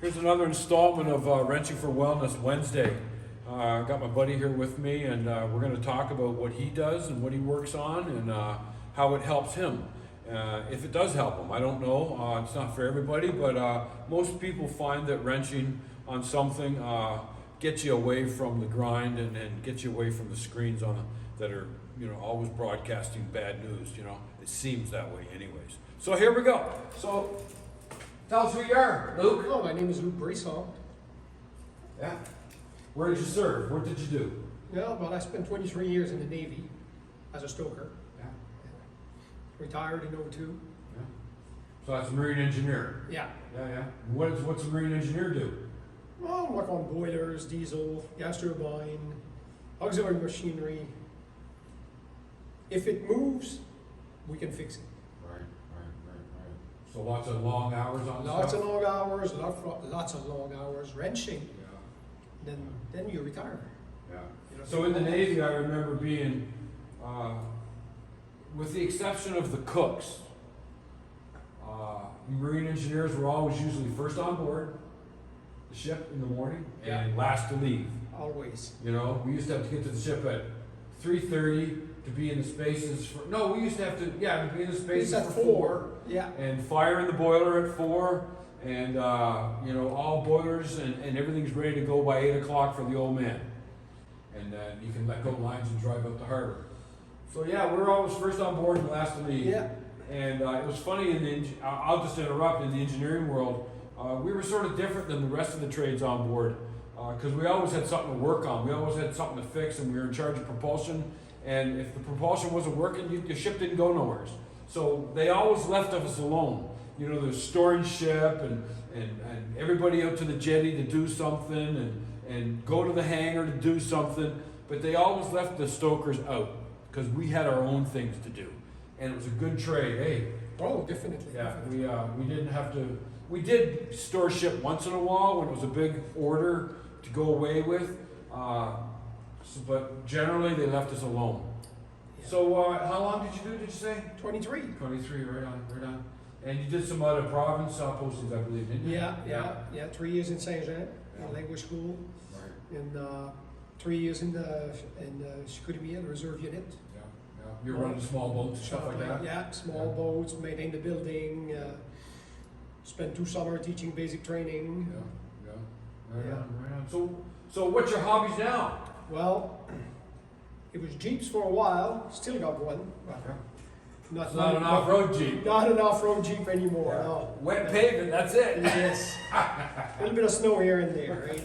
Here's another installment of Wrenching for Wellness Wednesday. I got my buddy here with me, and we're going to talk about what he does and what he works on and how it helps him. If it does help him, I don't know. It's not for everybody, but most people find that wrenching on something gets you away from the grind and gets you away from the screens that are, always broadcasting bad news. It seems that way, anyways. So here we go. So tell us who you are, Luke. Hello, my name is Luke Brisson. Yeah. Where did you serve? What did you do? Well, I spent 23 years in the Navy as a stoker. Yeah. Retired in '02. Yeah. So that's a marine engineer. Yeah. Yeah. What's a marine engineer do? Well, I work on boilers, diesel, gas turbine, auxiliary machinery. If it moves, we can fix it. Right. So lots of long hours on Lots stuff? of long hours, lots of long hours wrenching. Yeah. Then you retire. Yeah. So in the Navy, I remember being, with the exception of the cooks, marine engineers were always usually first on board the ship in the morning and last to leave. Always. We used to have to get to the ship at 3:30 to be in the spaces for. No, we used to have to to be in the spaces It's at for 4. Yeah. And fire in the boiler at 4, and all boilers and everything's ready to go by 8 o'clock for the old man. And then you can let go lines and drive up the harbor. So yeah, we're always first on board and last to leave. Yeah. And it was funny I'll just interrupt, in the engineering world, we were sort of different than the rest of the trades on board, because we always had something to work on. We always had something to fix, and we were in charge of propulsion. And if the propulsion wasn't working, the ship didn't go nowhere. So they always left us alone. The storage ship and everybody out to the jetty to do something and go to the hangar to do something. But they always left the stokers out because we had our own things to do. And it was a good trade. Hey, Oh, definitely. yeah, Definitely. we didn't have to. We did store ship once in a while when it was a big order to go away with. But generally they left us alone. Yeah. So how long did you do? Did you say? 23. 23. Right on. And you did some other province postings, I believe, didn't you? Yeah. 3 years in Saint-Jean, Yeah. in language school, Right. and 3 years in Chicoutimi, the reserve unit. Yeah. You're running small boats and stuff like that. Yeah, small Yeah. boats, maintain the building. Spent 2 summers teaching basic training. Yeah. Right on. So what's your hobbies now? Well, it was Jeeps for a while. Still got one. It's not an off-road Jeep. Not an off-road Jeep anymore. Yeah. No. Wet pavement. That's it. Yes. A little bit of snow here and there, right?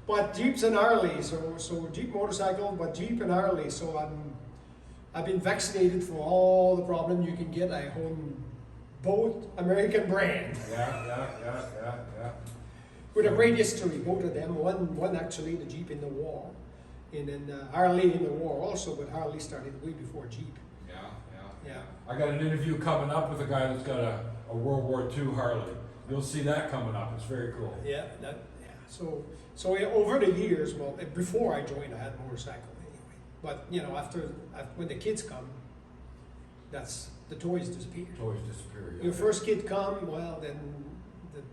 But Jeeps and Harleys, so Jeep motorcycle, but Jeep and Harley. So I've been vaccinated for all the problems you can get. I own both American brand Yeah. with a great history, both of them. One actually the Jeep in the war, and then Harley in the war also. But Harley started way before Jeep. Yeah. I got an interview coming up with a guy that's got a World War II Harley. You'll see that coming up. It's very cool. Yeah. So over the years, well, before I joined, I had a motorcycle anyway. But after when the kids come, that's the toys disappear. Toys disappear. Yeah. Your first kid come, well, then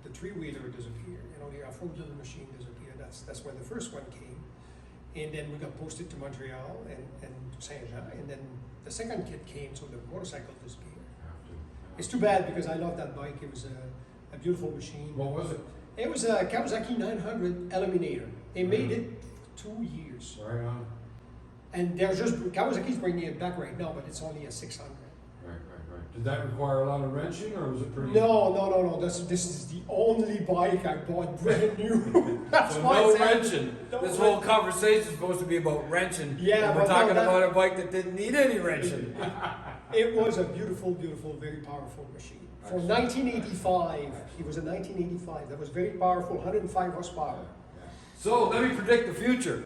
the 3-wheeler disappeared. The off-road machine disappeared. That's when the first one came, and then we got posted to Montreal and to Saint-Jean, and then the second kid came, so the motorcycle disappeared. It's too bad because I love that bike. It was a beautiful machine. What was it? It was a Kawasaki 900 Eliminator. They made it 2 years. Right on. And they're just, Kawasaki's bringing it back right now, but it's only a 600. Right. Did that require a lot of wrenching, or was it pretty? No. This is the only bike I bought brand new. That's So why no I said- wrenching. No This wrenching. whole conversation is supposed to be about wrenching. Yeah, and we're but no, talking that- about a bike that didn't need any wrenching. It was a beautiful, very powerful machine. For Excellent. 1985, it was a 1985. That was very powerful, 105 horsepower. So let me predict the future.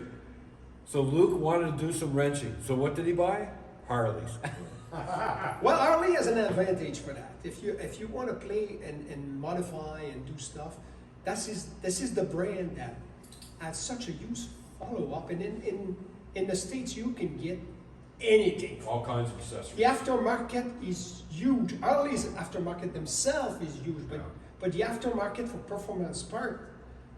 So Luke wanted to do some wrenching. So what did he buy? Harleys. Well, Harley has an advantage for that. If you want to play and modify and do stuff, this is the brand that has such a huge follow-up. And in the States, you can get anything. All kinds of accessories. The aftermarket is huge. Harley's aftermarket themselves is huge, but But the aftermarket for performance part,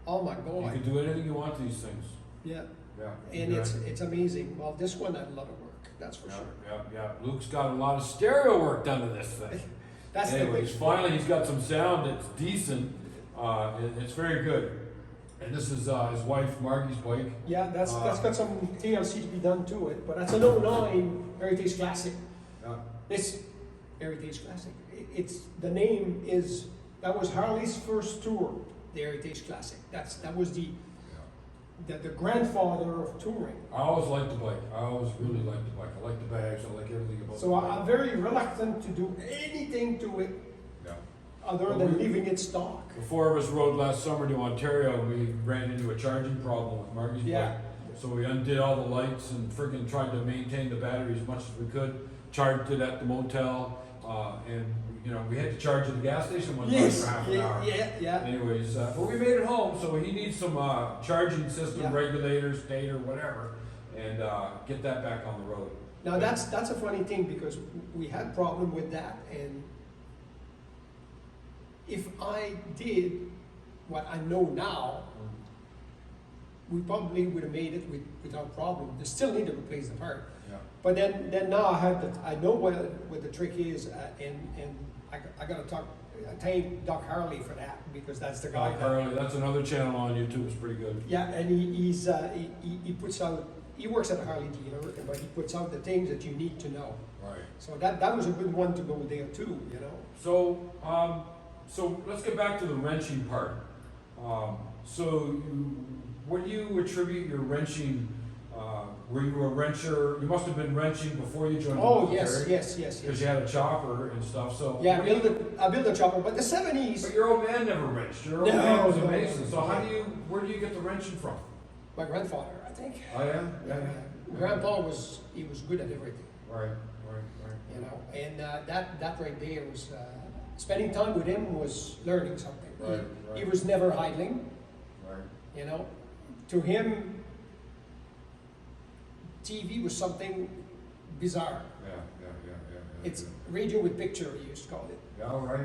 oh my You God, can do anything you want to these things. yeah, Yeah. and yeah. it's amazing. Well, this one had a lot of work, that's for Yeah, sure. yeah. Luke's got a lot of stereo work done to this thing. That's the Anyways, big. finally he's got some sound that's decent. It's very good. And this is his wife Margie's bike. Yeah, that's got some TLC to be done to it, but that's an 09 Heritage Classic. Yeah. This Heritage Classic, it's the name is that was Harley's first tour, the Heritage Classic. That was the grandfather of touring. I always liked the bike. I always really liked the bike. I like the bags. I like everything about So the bike. I'm very reluctant to do anything to it Yeah. other than leaving it stock. The four of us rode last summer to Ontario. We ran into a charging problem with Margie's Yeah. bike. So we undid all the lights and friggin' tried to maintain the battery as much as we could. Charged it at the motel, and we had to charge at the gas station one time for half an hour. Yeah. Anyways, but we made it home, so he needs some charging system Yeah. regulators, data, whatever, and get that back on the road. Now that's a funny thing because we had problem with that, and if I did what I know now, we probably would have made it without problem. They still need to replace the part. Yeah. But then now I know what the trick is, and I gotta thank Doc Harley for that, because that's the guy. Harley, that's another channel on YouTube. It's pretty good. Yeah, and he puts out. He works at a Harley dealer, but he puts out the things that you need to know. Right. So that was a good one to go there too. So let's get back to the wrenching part. What do you attribute your wrenching? Were you a wrencher? You must have been wrenching before you joined the Oh military. yes. Because you had a chopper and stuff. So Yeah, what do you- I built a chopper, but the '70s. But your old man never wrenched. Your old No, man was a no, mason. no. So where do you get the wrenching from? My grandfather, I think. Oh yeah. Grandpa was good at everything, Right. and that right there was spending time with him was learning something. Right. He was never idling, Right. To him, TV was something bizarre. Yeah. It's radio with picture, he used to call it. Yeah, right.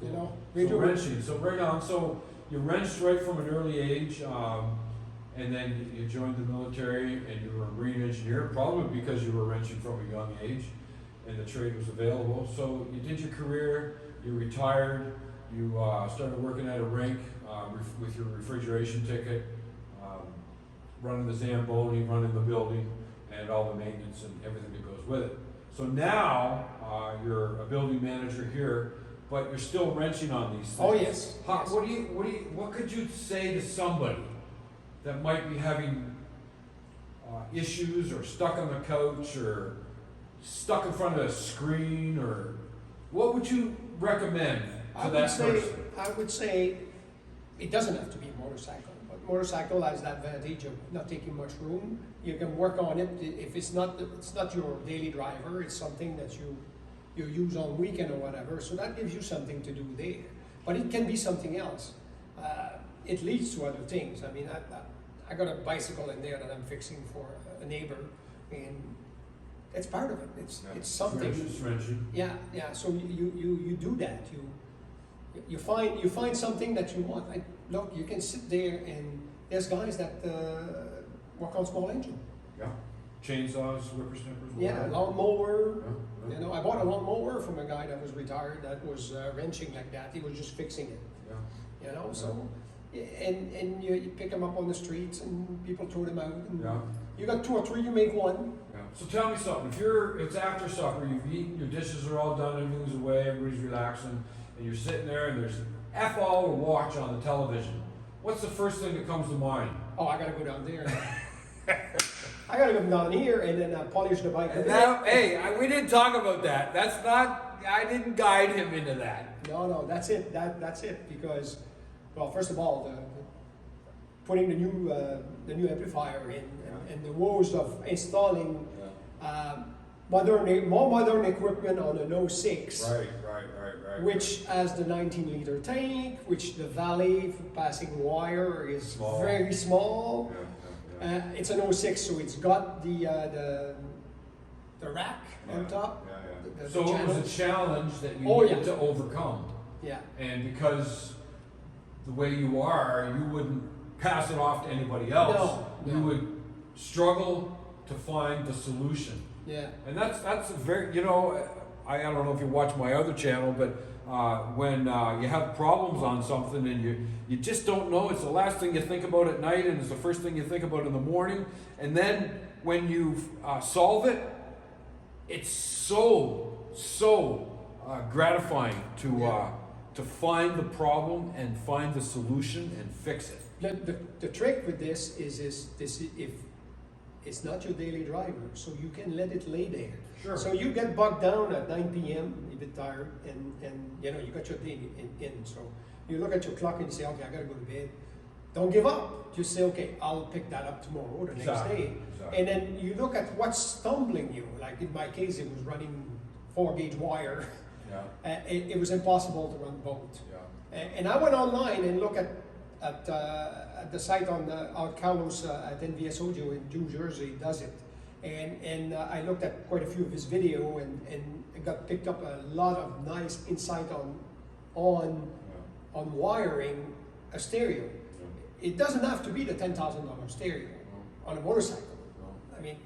You know, So radio with wrenching. So right on. So you wrenched right from an early age, and then you joined the military, and you were a marine engineer, probably because you were wrenching from a young age, and the trade was available. So you did your career. You retired. You started working at a rink with your refrigeration ticket, running the Zamboni, running the building, and all the maintenance and everything that goes with it. So now you're a building manager here, but you're still wrenching on these things. Oh yes. Yes. What could you say to somebody that might be having issues, or stuck on the couch, or stuck in front of a screen, or what would you recommend to that person? I would say it doesn't have to be a motorcycle, but motorcycle has the advantage of not taking much room. You can work on it if it's not your daily driver. It's something that you use on weekend or whatever. So that gives you something to do there. But it can be something else. It leads to other things. I mean, I got a bicycle in there that I'm fixing for a neighbor, and it's part of it. It's something. It's wrenching. Yeah. So you do that. You find something that you want. Look, you can sit there, and there's guys that work on small engine. Yeah. Chainsaws, whippersnippers. Yeah, whatever. lawnmower. Yeah. I bought a lawnmower from a guy that was retired that was wrenching like that. He was just fixing it. Yeah. So. And you pick them up on the streets, and people throw them out. And Yeah. You got 2 or 3, you make one. Yeah. So tell me something. It's after supper, you've eaten, your dishes are all done, everything's away, everybody's relaxing, and you're sitting there, and there's F all or watch on the television. What's the first thing that comes to mind? Oh, I gotta go down there. I gotta go down here and then polish the bike. We didn't talk about that. That's not. I didn't guide him into that. No, that's it. That's it. Because, well, first of all, putting the new amplifier in, and the woes of installing more modern equipment on an 06. Right. Which has the 19-liter tank, which the valley for passing wire is Small. very small. Yeah. It's an 06, so it's got the rack on top. Yeah. The So it was channel. a challenge that you Oh, needed yeah. to overcome. Yeah. And because the way you are, you wouldn't pass it off to anybody else. No, You no. would struggle to find the solution. Yeah. And that's a very, I don't know if you watch my other channel, but when you have problems on something and you just don't know, it's the last thing you think about at night and it's the first thing you think about in the morning. And then when you solve it, it's so gratifying to find the problem and find the solution and fix it. The trick with this is if it's not your daily driver, so you can let it lay there. Sure. So you get bogged down at 9 p.m., a bit tired, and you got your day in. So you look at your clock and you say, okay, I gotta go to bed. Don't give up. Just say, okay, I'll pick that up tomorrow or the next day. Exactly. And then you look at what's stumbling you. Like in my case, it was running 4-gauge wire. Yeah. It was impossible to run both. Yeah. And I went online and looked at the site on Carlos at NVS Audio in New Jersey does it, and I looked at quite a few of his video and it got picked up a lot of nice insight on wiring a stereo. It doesn't have to be the $10,000 stereo on a motorcycle. I mean,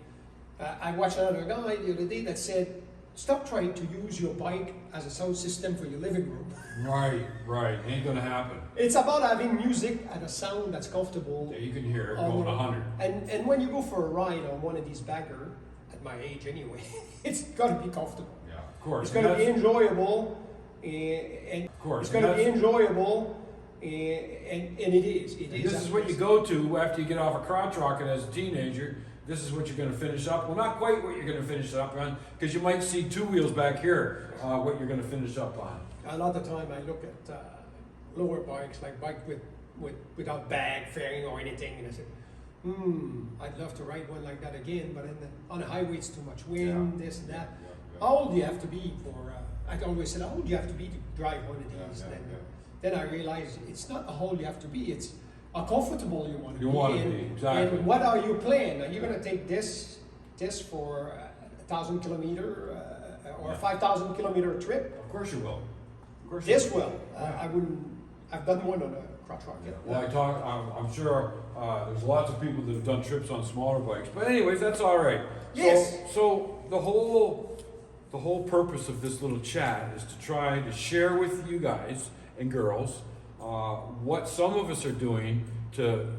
I watched another guy the other day that said, stop trying to use your bike as a sound system for your living room. Right. Ain't gonna happen. It's about having music at a sound that's comfortable. Yeah, you can hear it going 100. And when you go for a ride on one of these bagger, at my age anyway, it's got to be comfortable. Yeah, of course. It's got to be enjoyable, and of course. it's got to be enjoyable, and it is. This is what you go to after you get off a crotch rocket as a teenager. This is what you're going to finish up. Well, not quite what you're going to finish up on, because you might see two wheels back here, what you're going to finish up on. A lot of the time I look at lower bikes, like bike without bag fairing or anything, and I said, I'd love to ride one like that again, but on the highway it's too much wind, this and that. Yeah. How old do you have to be for, I always said, how old do you have to be to drive one of these? Then I realized it's not how old you have to be, it's how comfortable you want to be. You want to be, exactly. And what are you planning? Are you going to take this for 1,000 kilometer or 5,000 kilometer trip? Of course you will. Of course This you will. will. I wouldn't. I've done one on a crotch rocket. Well, I'm sure there's lots of people that have done trips on smaller bikes. But anyways, that's all right. Yes. So the whole purpose of this little chat is to try to share with you guys and girls what some of us are doing to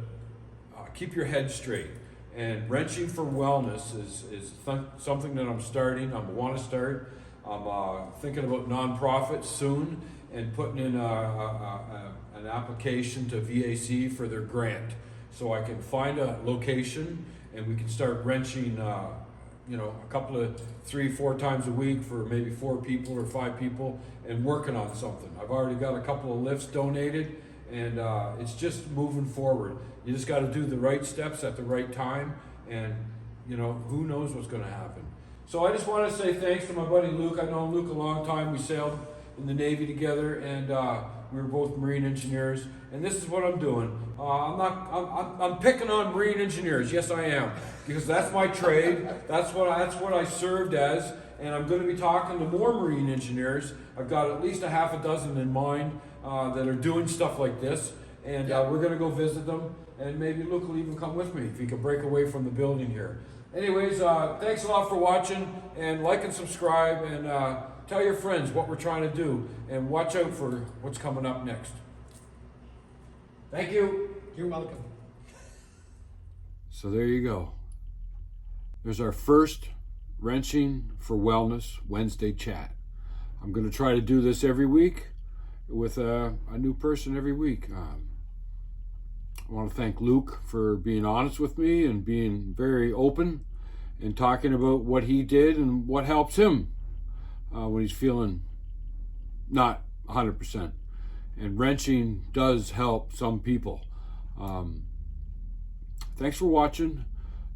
keep your head straight. And Wrenching for Wellness is something that I'm starting. I want to start. I'm thinking about nonprofits soon and putting in an application to VAC for their grant, so I can find a location and we can start wrenching, a couple of 3-4 times a week for maybe 4 people or 5 people and working on something. I've already got a couple of lifts donated, and it's just moving forward. You just got to do the right steps at the right time, and who knows what's going to happen. So I just want to say thanks to my buddy Luke. I've known Luke a long time. We sailed in the Navy together, and we were both Marine engineers. And this is what I'm doing. I'm picking on Marine engineers. Yes, I am, because that's my trade. That's what I served as. And I'm going to be talking to more Marine engineers. I've got at least a half a dozen in mind that are doing stuff like this, and we're going to go visit them. And maybe Luke will even come with me if he can break away from the building here. Anyways, thanks a lot for watching, and like and subscribe, and tell your friends what we're trying to do, and watch out for what's coming up next. Thank you. You're welcome. So there you go. There's our first Wrenching for Wellness Wednesday chat. I'm going to try to do this every week with a new person every week. I want to thank Luke for being honest with me and being very open and talking about what he did and what helps him when he's feeling not 100%. And wrenching does help some people. Thanks for watching.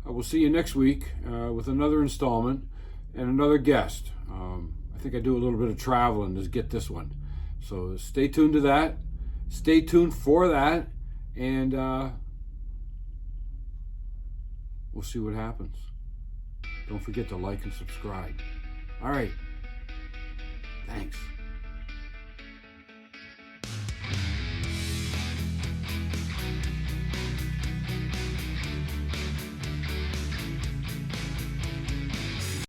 I will see you next week with another installment and another guest. I think I do a little bit of traveling to get this one. So stay tuned to that. Stay tuned for that. And we'll see what happens. Don't forget to like and subscribe. All right. Thanks.